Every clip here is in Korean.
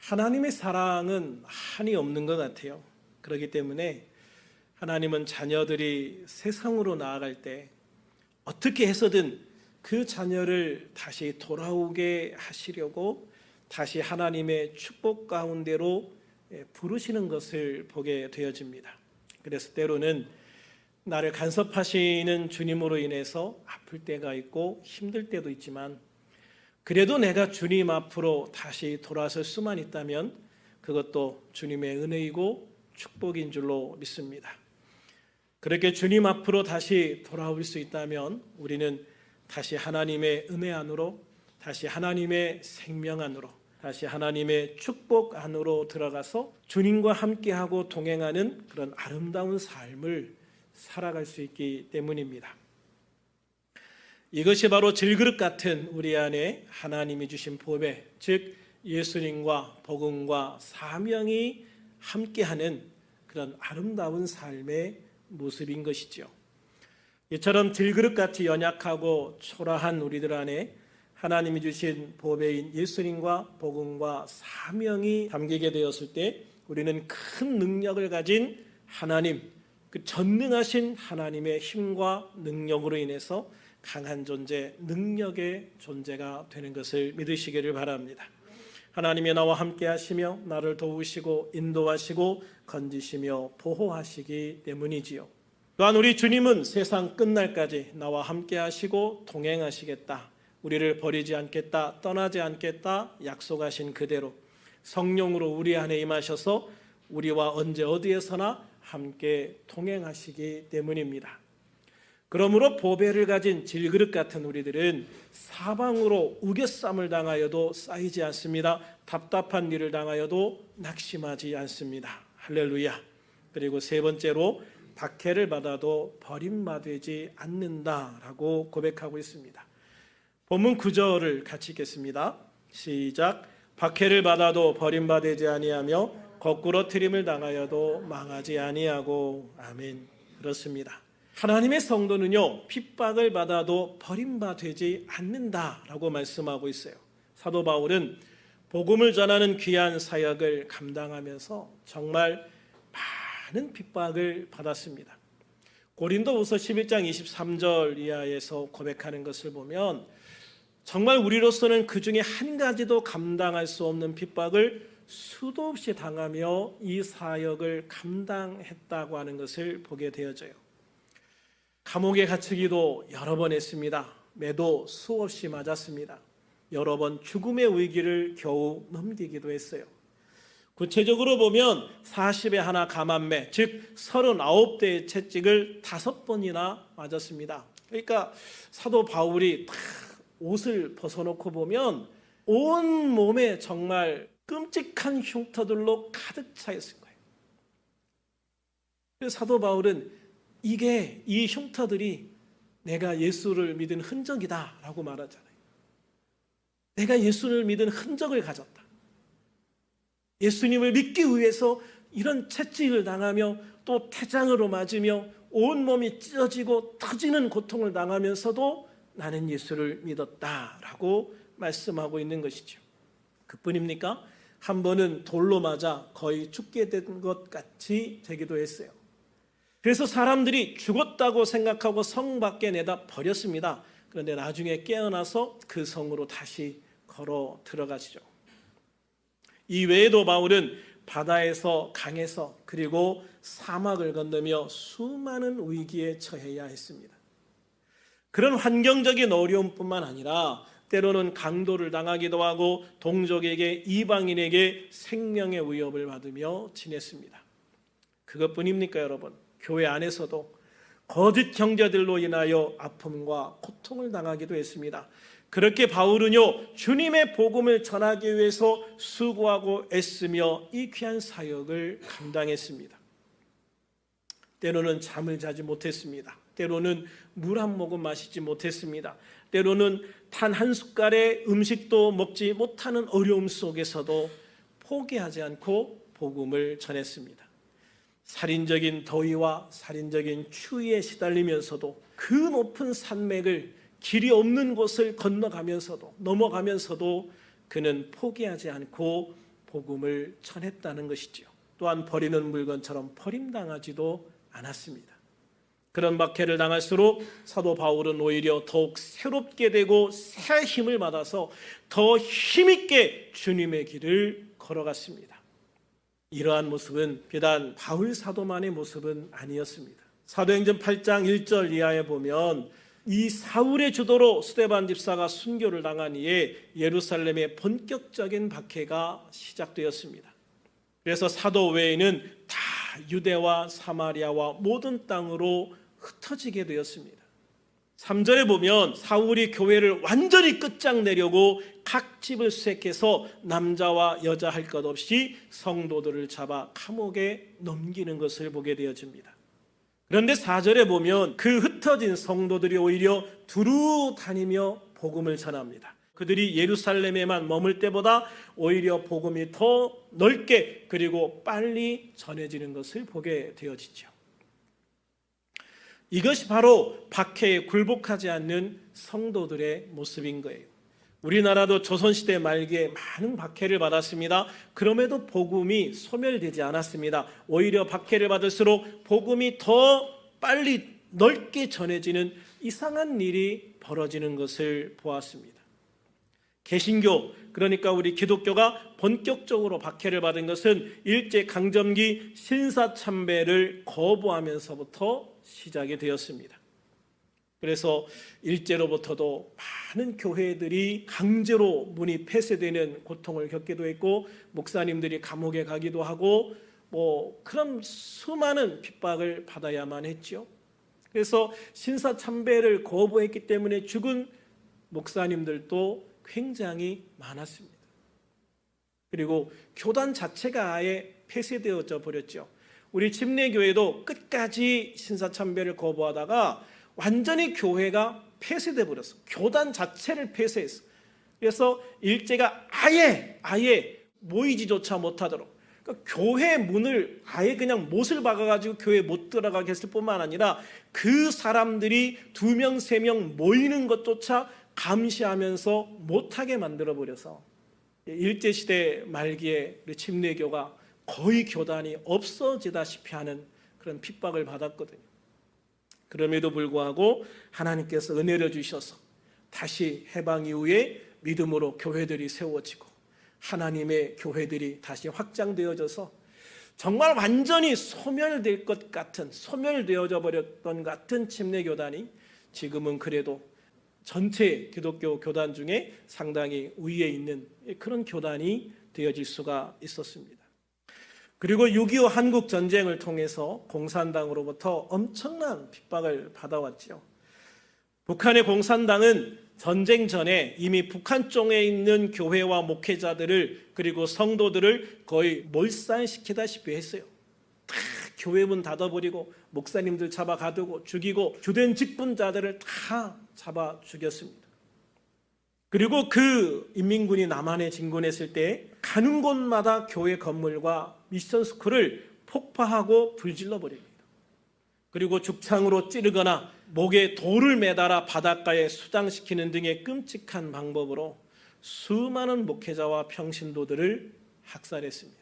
하나님의 사랑은 한이 없는 것 같아요. 그렇기 때문에 하나님은 자녀들이 세상으로 나아갈 때 어떻게 해서든 그 자녀를 다시 돌아오게 하시려고 다시 하나님의 축복 가운데로 부르시는 것을 보게 되어집니다. 그래서 때로는 나를 간섭하시는 주님으로 인해서 아플 때가 있고 힘들 때도 있지만, 그래도 내가 주님 앞으로 다시 돌아설 수만 있다면 그것도 주님의 은혜이고 축복인 줄로 믿습니다. 그렇게 주님 앞으로 다시 돌아올 수 있다면 우리는 다시 하나님의 은혜 안으로, 다시 하나님의 생명 안으로, 다시 하나님의 축복 안으로 들어가서 주님과 함께하고 동행하는 그런 아름다운 삶을 살아갈 수 있기 때문입니다. 이것이 바로 질그릇 같은 우리 안에 하나님이 주신 보배, 즉 예수님과 복음과 사명이 함께하는 그런 아름다운 삶의 모습인 것이죠. 이처럼 질그릇같이 연약하고 초라한 우리들 안에 하나님이 주신 보배인 예수님과 복음과 사명이 담기게 되었을 때 우리는 큰 능력을 가진 하나님, 그 전능하신 하나님의 힘과 능력으로 인해서 강한 존재, 능력의 존재가 되는 것을 믿으시기를 바랍니다. 하나님이 나와 함께 하시며 나를 도우시고 인도하시고 건지시며 보호하시기 때문이지요. 또한 우리 주님은 세상 끝날까지 나와 함께 하시고 동행하시겠다, 우리를 버리지 않겠다, 떠나지 않겠다 약속하신 그대로 성령으로 우리 안에 임하셔서 우리와 언제 어디에서나 함께 동행하시기 때문입니다. 그러므로 보배를 가진 질그릇 같은 우리들은 사방으로 우겨쌈을 당하여도 쌓이지 않습니다. 답답한 일을 당하여도 낙심하지 않습니다. 할렐루야. 그리고 세 번째로 박해를 받아도 버림받지 않는다라고 고백하고 있습니다. 본문 9절을 같이 읽겠습니다. 시작. 박해를 받아도 버림받지 아니하며 거꾸로 트림을 당하여도 망하지 아니하고. 아멘. 그렇습니다. 하나님의 성도는요, 핍박을 받아도 버림받지 않는다라고 말씀하고 있어요. 사도 바울은 복음을 전하는 귀한 사역을 감당하면서 정말 많은 핍박을 받았습니다. 고린도후서 11장 23절 이하에서 고백하는 것을 보면 정말 우리로서는 그 중에 한 가지도 감당할 수 없는 핍박을 수도 없이 당하며 이 사역을 감당했다고 하는 것을 보게 되어져요. 감옥에 갇히기도 여러 번 했습니다. 매도 수없이 맞았습니다. 여러 번 죽음의 위기를 겨우 넘기기도 했어요. 구체적으로 보면 40에 하나 감한매, 즉 39대의 채찍을 5번이나 맞았습니다. 그러니까 사도 바울이 딱 옷을 벗어놓고 보면 온 몸에 정말 끔찍한 흉터들로 가득 차 있을 거예요. 그래서 사도 바울은 이 흉터들이 내가 예수를 믿은 흔적이다 라고 말하잖아요. 내가 예수를 믿은 흔적을 가졌다. 예수님을 믿기 위해서 이런 채찍을 당하며 또 태장으로 맞으며 온몸이 찢어지고 터지는 고통을 당하면서도 나는 예수를 믿었다라고 말씀하고 있는 것이죠. 그뿐입니까? 한 번은 돌로 맞아 거의 죽게 된 것 같이 되기도 했어요. 그래서 사람들이 죽었다고 생각하고 성 밖에 내다 버렸습니다. 그런데 나중에 깨어나서 그 성으로 다시 걸어 들어가시죠. 이 외에도 바울은 바다에서, 강에서, 그리고 사막을 건너며 수많은 위기에 처해야 했습니다. 그런 환경적인 어려움뿐만 아니라 때로는 강도를 당하기도 하고 동족에게, 이방인에게 생명의 위협을 받으며 지냈습니다. 그것뿐입니까, 여러분? 교회 안에서도 거짓 형제들로 인하여 아픔과 고통을 당하기도 했습니다. 그렇게 바울은요, 주님의 복음을 전하기 위해서 수고하고 애쓰며 이 귀한 사역을 감당했습니다. 때로는 잠을 자지 못했습니다. 때로는 물 한 모금 마시지 못했습니다. 때로는 단 한 숟갈의 음식도 먹지 못하는 어려움 속에서도 포기하지 않고 복음을 전했습니다. 살인적인 더위와 살인적인 추위에 시달리면서도 그 높은 산맥을, 길이 없는 곳을 넘어가면서도 그는 포기하지 않고 복음을 전했다는 것이지요. 또한 버리는 물건처럼 버림당하지도 않았습니다. 그런 박해를 당할수록 사도 바울은 오히려 더욱 새롭게 되고 새 힘을 받아서 더 힘있게 주님의 길을 걸어갔습니다. 이러한 모습은 비단 바울 사도만의 모습은 아니었습니다. 사도행전 8장 1절 이하에 보면 이 사울의 주도로 스데반 집사가 순교를 당한 이에 예루살렘의 본격적인 박해가 시작되었습니다. 그래서 사도 외에는 다 유대와 사마리아와 모든 땅으로 흩어지게 되었습니다. 3절에 보면 사울이 교회를 완전히 끝장내려고 각 집을 수색해서 남자와 여자 할 것 없이 성도들을 잡아 감옥에 넘기는 것을 보게 되어집니다. 그런데 4절에 보면 그 흩어진 성도들이 오히려 두루 다니며 복음을 전합니다. 그들이 예루살렘에만 머물 때보다 오히려 복음이 더 넓게 그리고 빨리 전해지는 것을 보게 되어지죠. 이것이 바로 박해에 굴복하지 않는 성도들의 모습인 거예요. 우리나라도 조선시대 말기에 많은 박해를 받았습니다. 그럼에도 복음이 소멸되지 않았습니다. 오히려 박해를 받을수록 복음이 더 빨리 넓게 전해지는 이상한 일이 벌어지는 것을 보았습니다. 개신교, 그러니까 우리 기독교가 본격적으로 박해를 받은 것은 일제강점기 신사참배를 거부하면서부터 시작이 되었습니다. 그래서 일제로부터도 많은 교회들이 강제로 문이 폐쇄되는 고통을 겪기도 했고 목사님들이 감옥에 가기도 하고 그런 수많은 핍박을 받아야만 했죠. 그래서 신사참배를 거부했기 때문에 죽은 목사님들도 굉장히 많았습니다. 그리고 교단 자체가 아예 폐쇄되어져 버렸죠. 우리 침례교회도 끝까지 신사참배를 거부하다가 완전히 교회가 폐쇄돼 버렸어. 교단 자체를 폐쇄했어. 그래서 일제가 아예 모이지조차 못하도록, 그러니까 교회 문을 아예 그냥 못을 박아가지고 교회에 못 들어가게 했을 뿐만 아니라 그 사람들이 2명, 3명 모이는 것조차 감시하면서 못하게 만들어버려서 일제시대 말기에 우리 침례교가 거의 교단이 없어지다시피 하는 그런 핍박을 받았거든요. 그럼에도 불구하고 하나님께서 은혜를 주셔서 다시 해방 이후에 믿음으로 교회들이 세워지고 하나님의 교회들이 다시 확장되어져서 정말 완전히 소멸될 것 같은, 소멸되어져 버렸던 같은 침례교단이 지금은 그래도 전체 기독교 교단 중에 상당히 위에 있는 그런 교단이 되어질 수가 있었습니다. 그리고 6.25 한국 전쟁을 통해서 공산당으로부터 엄청난 핍박을 받아왔죠. 북한의 공산당은 전쟁 전에 이미 북한 쪽에 있는 교회와 목회자들을 그리고 성도들을 거의 몰살시키다시피 했어요. 다 교회 문 닫아버리고 목사님들 잡아 가두고 죽이고 주된 직분자들을 다 잡아 죽였습니다. 그리고 그 인민군이 남한에 진군했을 때 가는 곳마다 교회 건물과 미션 스쿨을 폭파하고 불질러 버립니다. 그리고 죽창으로 찌르거나 목에 돌을 매달아 바닷가에 수장시키는 등의 끔찍한 방법으로 수많은 목회자와 평신도들을 학살했습니다.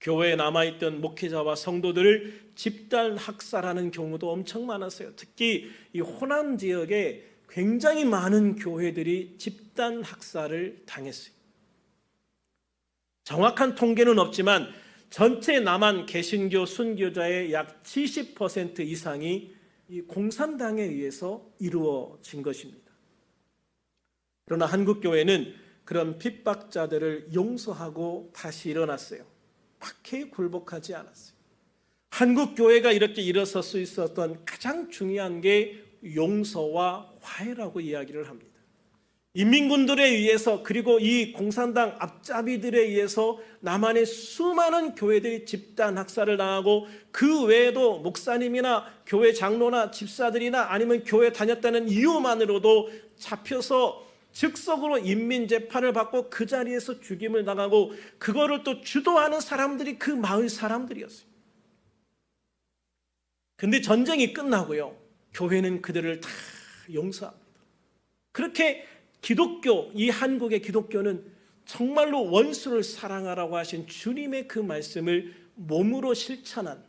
교회에 남아있던 목회자와 성도들을 집단 학살하는 경우도 엄청 많았어요. 특히 이 호남 지역에 굉장히 많은 교회들이 집단 학살을 당했어요. 정확한 통계는 없지만 전체 남한 개신교 순교자의 약 70% 이상이 이 공산당에 의해서 이루어진 것입니다. 그러나 한국교회는 그런 핍박자들을 용서하고 다시 일어났어요. 박해에 굴복하지 않았어요. 한국교회가 이렇게 일어설 수 있었던 가장 중요한 게 용서와 화해라고 이야기를 합니다. 인민군들에 의해서 그리고 이 공산당 앞잡이들에 의해서 남한의 수많은 교회들이 집단 학살을 당하고 그 외에도 목사님이나 교회 장로나 집사들이나 아니면 교회 다녔다는 이유만으로도 잡혀서 즉석으로 인민재판을 받고 그 자리에서 죽임을 당하고 그거를 또 주도하는 사람들이 그 마을 사람들이었어요. 근데 전쟁이 끝나고요, 교회는 그들을 다 용서합니다. 그렇게 기독교, 이 한국의 기독교는 정말로 원수를 사랑하라고 하신 주님의 그 말씀을 몸으로 실천한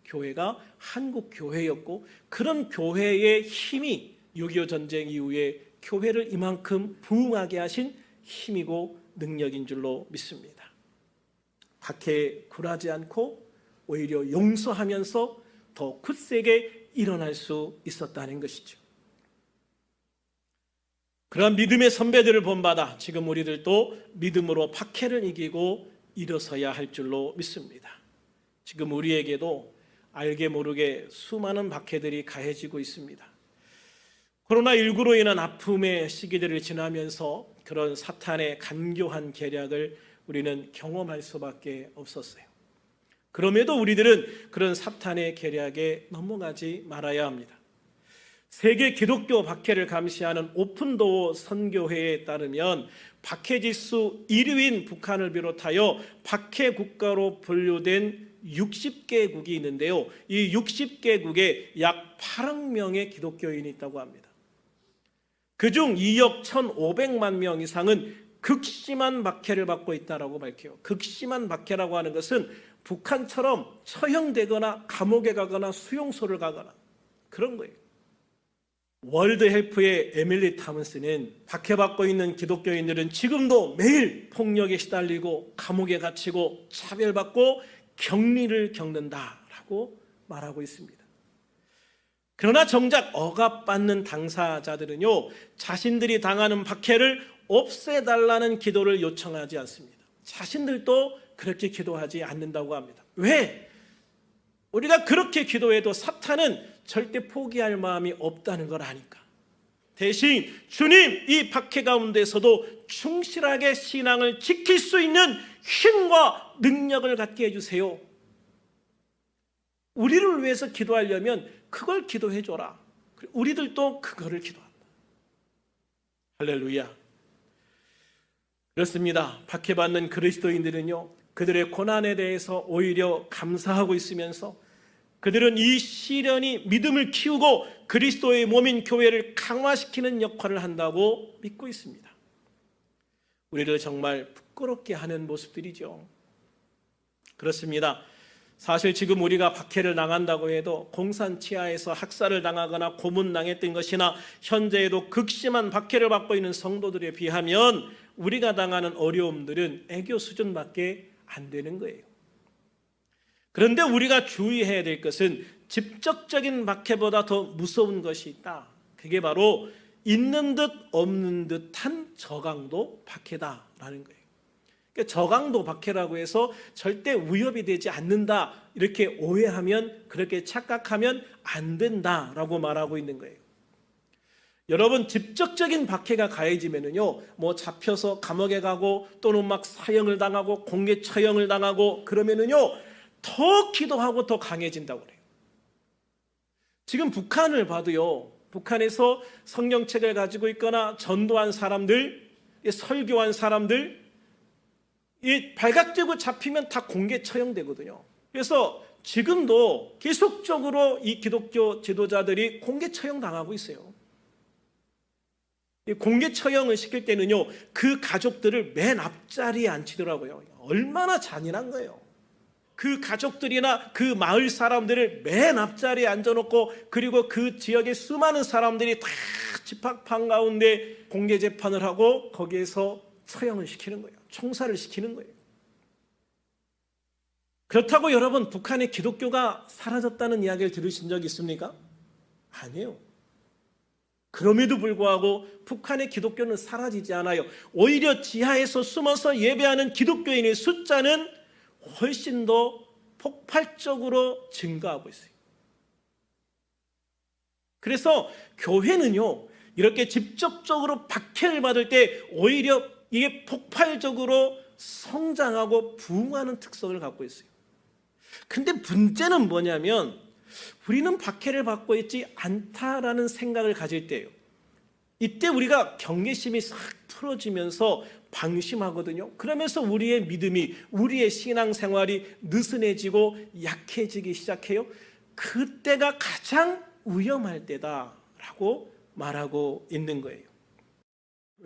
교회가 한국 교회였고, 그런 교회의 힘이 6.25 전쟁 이후에 교회를 이만큼 부흥하게 하신 힘이고 능력인 줄로 믿습니다. 박해에 굴하지 않고 오히려 용서하면서 더 굳세게 일어날 수 있었다는 것이죠. 그런 믿음의 선배들을 본받아 지금 우리들도 믿음으로 박해를 이기고 일어서야 할 줄로 믿습니다. 지금 우리에게도 알게 모르게 수많은 박해들이 가해지고 있습니다. 코로나19로 인한 아픔의 시기들을 지나면서 그런 사탄의 간교한 계략을 우리는 경험할 수밖에 없었어요. 그럼에도 우리들은 그런 사탄의 계략에 넘어가지 말아야 합니다. 세계 기독교 박해를 감시하는 오픈도어 선교회에 따르면 박해지수 1위인 북한을 비롯하여 박해 국가로 분류된 60개국이 있는데요, 이 60개국에 약 8억 명의 기독교인이 있다고 합니다. 그중 2억 1,500만 명 이상은 극심한 박해를 받고 있다고 밝혀요. 극심한 박해라고 하는 것은 북한처럼 처형되거나 감옥에 가거나 수용소를 가거나 그런 거예요. 월드 헬프의 에밀리 타문스는 박해받고 있는 기독교인들은 지금도 매일 폭력에 시달리고 감옥에 갇히고 차별받고 격리를 겪는다라고 말하고 있습니다. 그러나 정작 억압받는 당사자들은요, 자신들이 당하는 박해를 없애달라는 기도를 요청하지 않습니다. 자신들도 그렇게 기도하지 않는다고 합니다. 왜? 우리가 그렇게 기도해도 사탄은 절대 포기할 마음이 없다는 걸 아니까. 대신 주님, 이 박해 가운데서도 충실하게 신앙을 지킬 수 있는 힘과 능력을 갖게 해주세요. 우리를 위해서 기도하려면 그걸 기도해 줘라. 우리들도 그거를 기도한다. 할렐루야. 그렇습니다. 박해받는 그리스도인들은요, 그들의 고난에 대해서 오히려 감사하고 있으면서 그들은 이 시련이 믿음을 키우고 그리스도의 몸인 교회를 강화시키는 역할을 한다고 믿고 있습니다. 우리를 정말 부끄럽게 하는 모습들이죠. 그렇습니다. 사실 지금 우리가 박해를 당한다고 해도 공산 치하에서 학살을 당하거나 고문당했던 것이나 현재에도 극심한 박해를 받고 있는 성도들에 비하면 우리가 당하는 어려움들은 애교 수준밖에 안 되는 거예요. 그런데 우리가 주의해야 될 것은 직접적인 박해보다 더 무서운 것이 있다. 그게 바로 있는 듯 없는 듯한 저강도 박해다라는 거예요. 그러니까 저강도 박해라고 해서 절대 위협이 되지 않는다 이렇게 오해하면, 그렇게 착각하면 안 된다라고 말하고 있는 거예요. 여러분, 직접적인 박해가 가해지면은요, 뭐 잡혀서 감옥에 가고 또는 막 사형을 당하고 공개 처형을 당하고 그러면은요, 더 기도하고 더 강해진다고 그래요. 지금 북한을 봐도요, 북한에서 성경책을 가지고 있거나 전도한 사람들, 설교한 사람들, 이 발각되고 잡히면 다 공개 처형되거든요. 그래서 지금도 계속적으로 이 기독교 지도자들이 공개 처형 당하고 있어요. 공개 처형을 시킬 때는요, 그 가족들을 맨 앞자리에 앉히더라고요. 얼마나 잔인한 거예요. 그 가족들이나 그 마을 사람들을 맨 앞자리에 앉아놓고, 그리고 그 지역의 수많은 사람들이 다 집합판 가운데 공개 재판을 하고 거기에서 처형을 시키는 거예요. 총살을 시키는 거예요. 그렇다고 여러분, 북한의 기독교가 사라졌다는 이야기를 들으신 적 있습니까? 아니에요. 그럼에도 불구하고 북한의 기독교는 사라지지 않아요. 오히려 지하에서 숨어서 예배하는 기독교인의 숫자는 훨씬 더 폭발적으로 증가하고 있어요. 그래서 교회는요, 이렇게 직접적으로 박해를 받을 때 오히려 이게 폭발적으로 성장하고 부흥하는 특성을 갖고 있어요. 근데 문제는 뭐냐면, 우리는 박해를 받고 있지 않다라는 생각을 가질 때예요. 이때 우리가 경계심이 싹 풀어지면서 방심하거든요. 그러면서 우리의 믿음이, 우리의 신앙생활이 느슨해지고 약해지기 시작해요. 그때가 가장 위험할 때다라고 말하고 있는 거예요.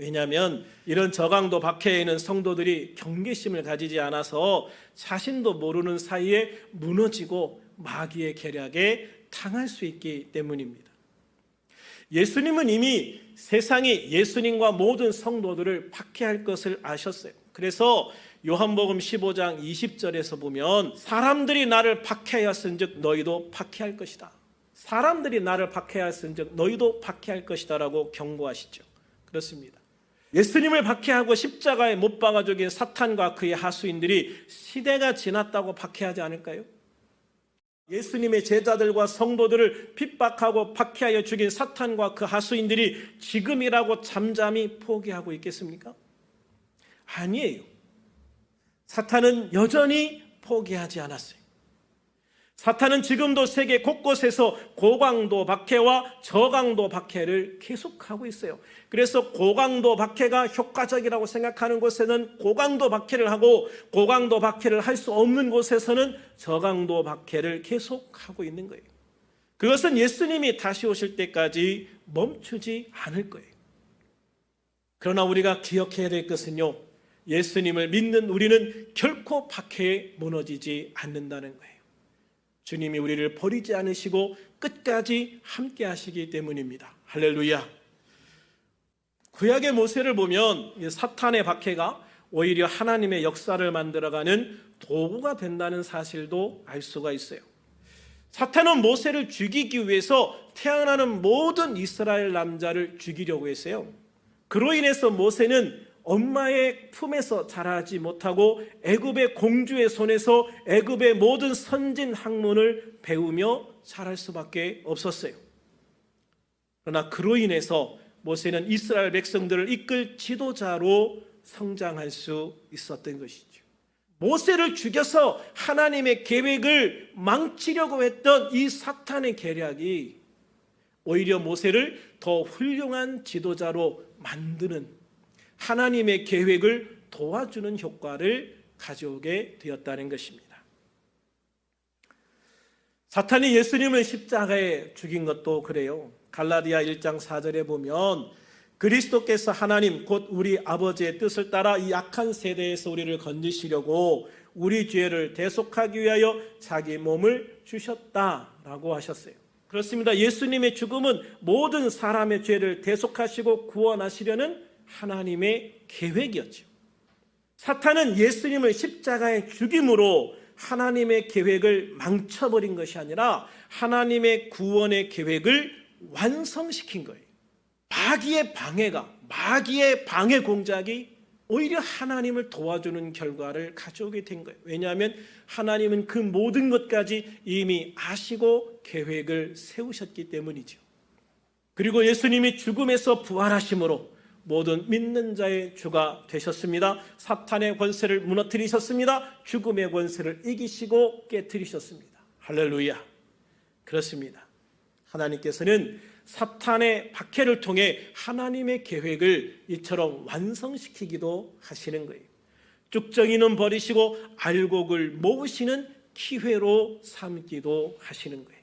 왜냐하면 이런 저강도 박해에 있는 성도들이 경계심을 가지지 않아서 자신도 모르는 사이에 무너지고 마귀의 계략에 당할 수 있기 때문입니다. 예수님은 이미 세상이 예수님과 모든 성도들을 박해할 것을 아셨어요. 그래서 요한복음 15장 20절에서 보면 사람들이 나를 박해하였은즉 너희도 박해할 것이다. 사람들이 나를 박해하였은즉 너희도 박해할 것이다 라고 경고하시죠. 그렇습니다. 예수님을 박해하고 십자가에 못 박아 죽인 사탄과 그의 하수인들이 시대가 지났다고 박해하지 않을까요? 예수님의 제자들과 성도들을 핍박하고 박해하여 죽인 사탄과 그 하수인들이 지금이라고 잠잠히 포기하고 있겠습니까? 아니에요. 사탄은 여전히 포기하지 않았어요. 사탄은 지금도 세계 곳곳에서 고강도 박해와 저강도 박해를 계속하고 있어요. 그래서 고강도 박해가 효과적이라고 생각하는 곳에는 고강도 박해를 하고 고강도 박해를 할 수 없는 곳에서는 저강도 박해를 계속하고 있는 거예요. 그것은 예수님이 다시 오실 때까지 멈추지 않을 거예요. 그러나 우리가 기억해야 될 것은요, 예수님을 믿는 우리는 결코 박해에 무너지지 않는다는 거예요. 주님이 우리를 버리지 않으시고 끝까지 함께 하시기 때문입니다. 할렐루야. 구약의 모세를 보면 사탄의 박해가 오히려 하나님의 역사를 만들어가는 도구가 된다는 사실도 알 수가 있어요. 사탄은 모세를 죽이기 위해서 태어나는 모든 이스라엘 남자를 죽이려고 했어요. 그로 인해서 모세는 엄마의 품에서 자라지 못하고 애굽의 공주의 손에서 애굽의 모든 선진 학문을 배우며 자랄 수밖에 없었어요. 그러나 그로 인해서 모세는 이스라엘 백성들을 이끌 지도자로 성장할 수 있었던 것이죠. 모세를 죽여서 하나님의 계획을 망치려고 했던 이 사탄의 계략이 오히려 모세를 더 훌륭한 지도자로 만드는, 하나님의 계획을 도와주는 효과를 가져오게 되었다는 것입니다. 사탄이 예수님을 십자가에 죽인 것도 그래요. 갈라디아 1장 4절에 보면 그리스도께서 하나님 곧 우리 아버지의 뜻을 따라 이 악한 세대에서 우리를 건지시려고 우리 죄를 대속하기 위하여 자기 몸을 주셨다라고 하셨어요. 그렇습니다. 예수님의 죽음은 모든 사람의 죄를 대속하시고 구원하시려는 하나님의 계획이었죠. 사탄은 예수님을 십자가에 죽임으로 하나님의 계획을 망쳐버린 것이 아니라 하나님의 구원의 계획을 완성시킨 거예요. 마귀의 방해 공작이 오히려 하나님을 도와주는 결과를 가져오게 된 거예요. 왜냐하면 하나님은 그 모든 것까지 이미 아시고 계획을 세우셨기 때문이죠. 그리고 예수님이 죽음에서 부활하심으로 모든 믿는 자의 주가 되셨습니다. 사탄의 권세를 무너뜨리셨습니다. 죽음의 권세를 이기시고 깨뜨리셨습니다. 할렐루야. 그렇습니다. 하나님께서는 사탄의 박해를 통해 하나님의 계획을 이처럼 완성시키기도 하시는 거예요. 쭉정이는 버리시고 알곡을 모으시는 기회로 삼기도 하시는 거예요.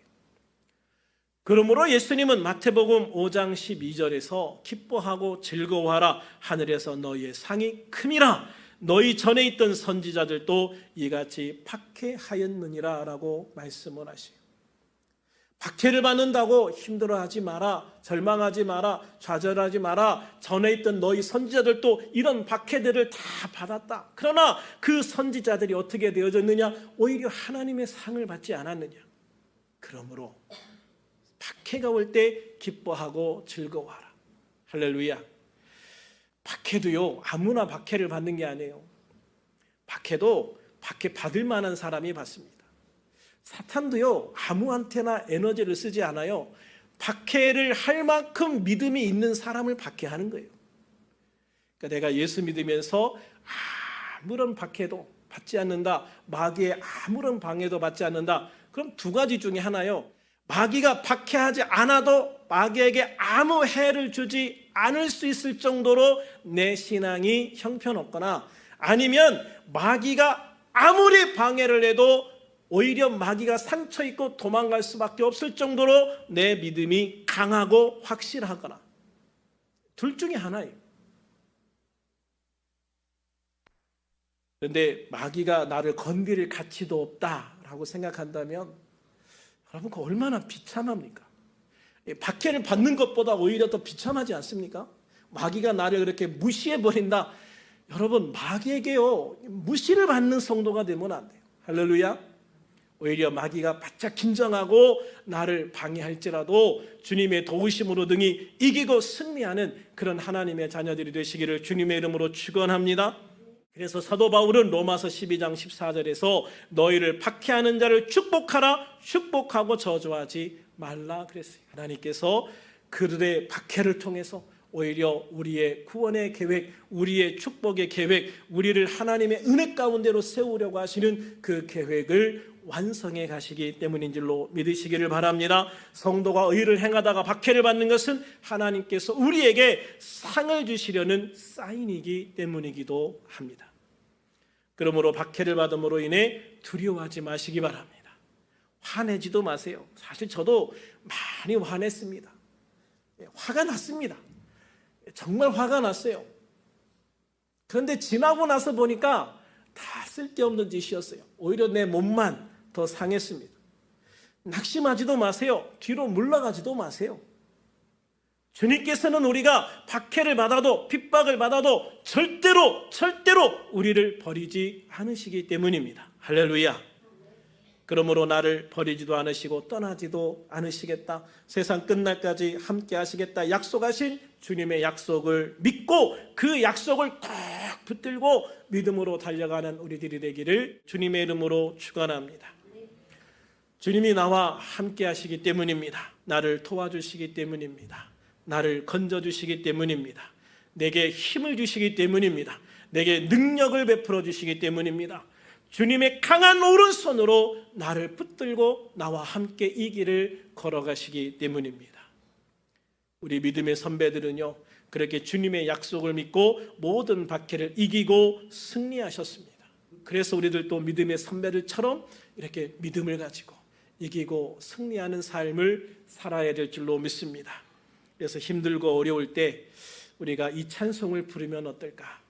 그러므로 예수님은 마태복음 5장 12절에서 기뻐하고 즐거워하라, 하늘에서 너희의 상이 큼이라, 너희 전에 있던 선지자들도 이같이 박해하였느니라 라고 말씀을 하시요. 박해를 받는다고 힘들어하지 마라, 절망하지 마라, 좌절하지 마라. 전에 있던 너희 선지자들도 이런 박해들을 다 받았다. 그러나 그 선지자들이 어떻게 되어졌느냐? 오히려 하나님의 상을 받지 않았느냐? 그러므로 박해가 올 때 기뻐하고 즐거워하라. 할렐루야. 박해도요, 아무나 박해를 받는 게 아니에요. 박해도 박해 받을 만한 사람이 받습니다. 사탄도요, 아무한테나 에너지를 쓰지 않아요. 박해를 할 만큼 믿음이 있는 사람을 박해하는 거예요. 그러니까 내가 예수 믿으면서 아무런 박해도 받지 않는다, 마귀의 아무런 방해도 받지 않는다. 그럼 두 가지 중에 하나요. 마귀가 박해하지 않아도 마귀에게 아무 해를 주지 않을 수 있을 정도로 내 신앙이 형편없거나, 아니면 마귀가 아무리 방해를 해도 오히려 마귀가 상처 입고 도망갈 수밖에 없을 정도로 내 믿음이 강하고 확실하거나, 둘 중에 하나예요. 그런데 마귀가 나를 건드릴 가치도 없다라고 생각한다면 여러분 그 얼마나 비참합니까? 박해를 받는 것보다 오히려 더 비참하지 않습니까? 마귀가 나를 그렇게 무시해버린다. 여러분 마귀에게요 무시를 받는 성도가 되면 안 돼요. 할렐루야. 오히려 마귀가 바짝 긴장하고 나를 방해할지라도 주님의 도우심으로 등이 이기고 승리하는 그런 하나님의 자녀들이 되시기를 주님의 이름으로 축원합니다. 그래서 사도 바울은 로마서 12장 14절에서 너희를 박해하는 자를 축복하라, 축복하고 저주하지 말라 그랬어요. 하나님께서 그들의 박해를 통해서 오히려 우리의 구원의 계획, 우리의 축복의 계획, 우리를 하나님의 은혜 가운데로 세우려고 하시는 그 계획을 완성해 가시기 때문인 줄로 믿으시기를 바랍니다. 성도가 의를 행하다가 박해를 받는 것은 하나님께서 우리에게 상을 주시려는 사인이기 때문이기도 합니다. 그러므로 박해를 받음으로 인해 두려워하지 마시기 바랍니다. 화내지도 마세요. 사실 저도 많이 화냈습니다. 화가 났습니다. 정말 화가 났어요. 그런데 지나고 나서 보니까 다 쓸데없는 짓이었어요. 오히려 내 몸만 더 상했습니다. 낙심하지도 마세요. 뒤로 물러가지도 마세요. 주님께서는 우리가 박해를 받아도 핍박을 받아도 절대로 우리를 버리지 않으시기 때문입니다. 할렐루야. 그러므로 나를 버리지도 않으시고 떠나지도 않으시겠다. 세상 끝날까지 함께 하시겠다 약속하신 주님의 약속을 믿고 그 약속을 꼭 붙들고 믿음으로 달려가는 우리들이 되기를 주님의 이름으로 축원합니다. 주님이 나와 함께 하시기 때문입니다. 나를 도와주시기 때문입니다. 나를 건져주시기 때문입니다. 내게 힘을 주시기 때문입니다. 내게 능력을 베풀어 주시기 때문입니다. 주님의 강한 오른손으로 나를 붙들고 나와 함께 이 길을 걸어가시기 때문입니다. 우리 믿음의 선배들은요 그렇게 주님의 약속을 믿고 모든 박해를 이기고 승리하셨습니다. 그래서 우리들도 믿음의 선배들처럼 이렇게 믿음을 가지고 이기고 승리하는 삶을 살아야 될 줄로 믿습니다. 그래서 힘들고 어려울 때 우리가 이 찬송을 부르면 어떨까?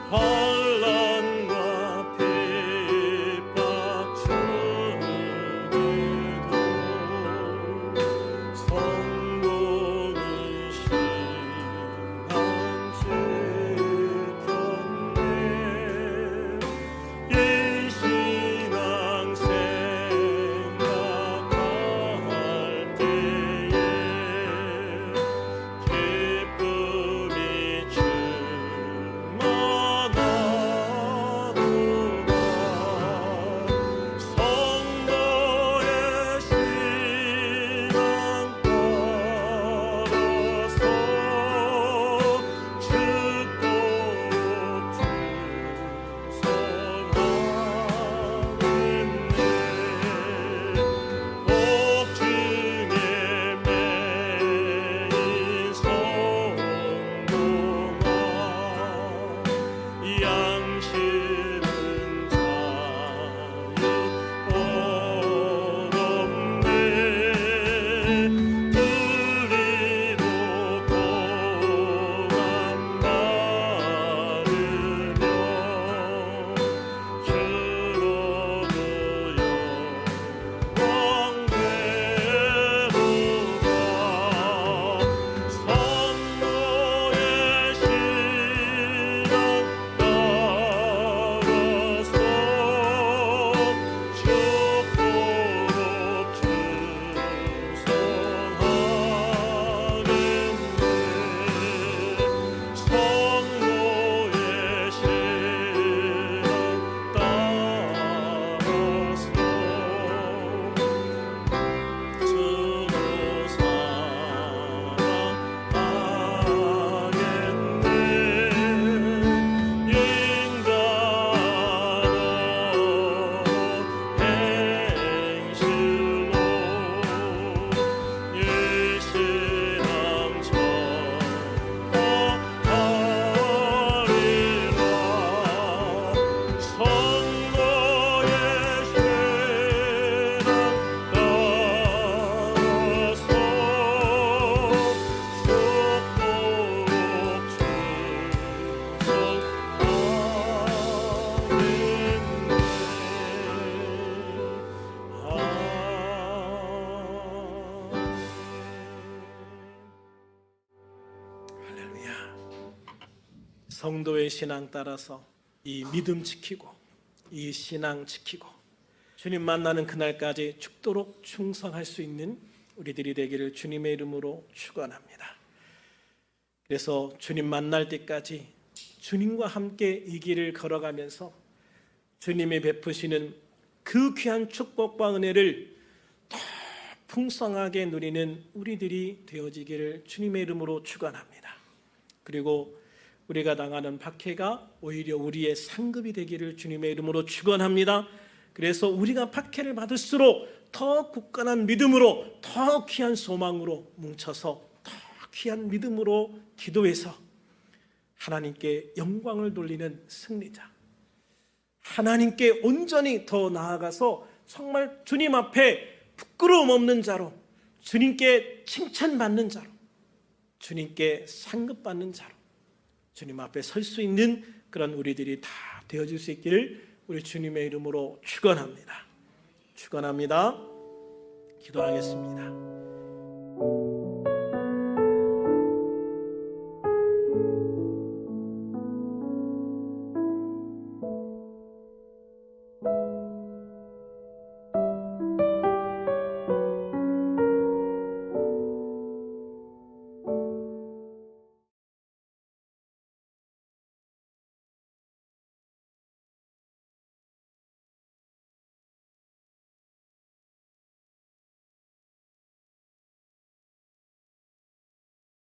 환난과 핍박 중에도 성공이 신앙 지켰네. 이 신앙 생각하며 성도의 신앙 따라서 이 믿음 지키고 이 신앙 지키고 주님 만나는 그날까지 죽도록 충성할 수 있는 우리들이 되기를 주님의 이름으로 축원합니다. 그래서 주님 만날 때까지 주님과 함께 이 길을 걸어가면서 주님이 베푸시는 그 귀한 축복과 은혜를 더 풍성하게 누리는 우리들이 되어지기를 주님의 이름으로 축원합니다. 그리고 우리가 당하는 박해가 오히려 우리의 상급이 되기를 주님의 이름으로 축원합니다. 그래서 우리가 박해를 받을수록 더 굳건한 믿음으로, 더 귀한 소망으로 뭉쳐서 더 귀한 믿음으로 기도해서 하나님께 영광을 돌리는 승리자, 하나님께 온전히 더 나아가서 정말 주님 앞에 부끄러움 없는 자로, 주님께 칭찬받는 자로, 주님께 상급받는 자로 주님 앞에 설 수 있는 그런 우리들이 다 되어질 수 있기를 우리 주님의 이름으로 축원합니다. 축원합니다. 기도하겠습니다.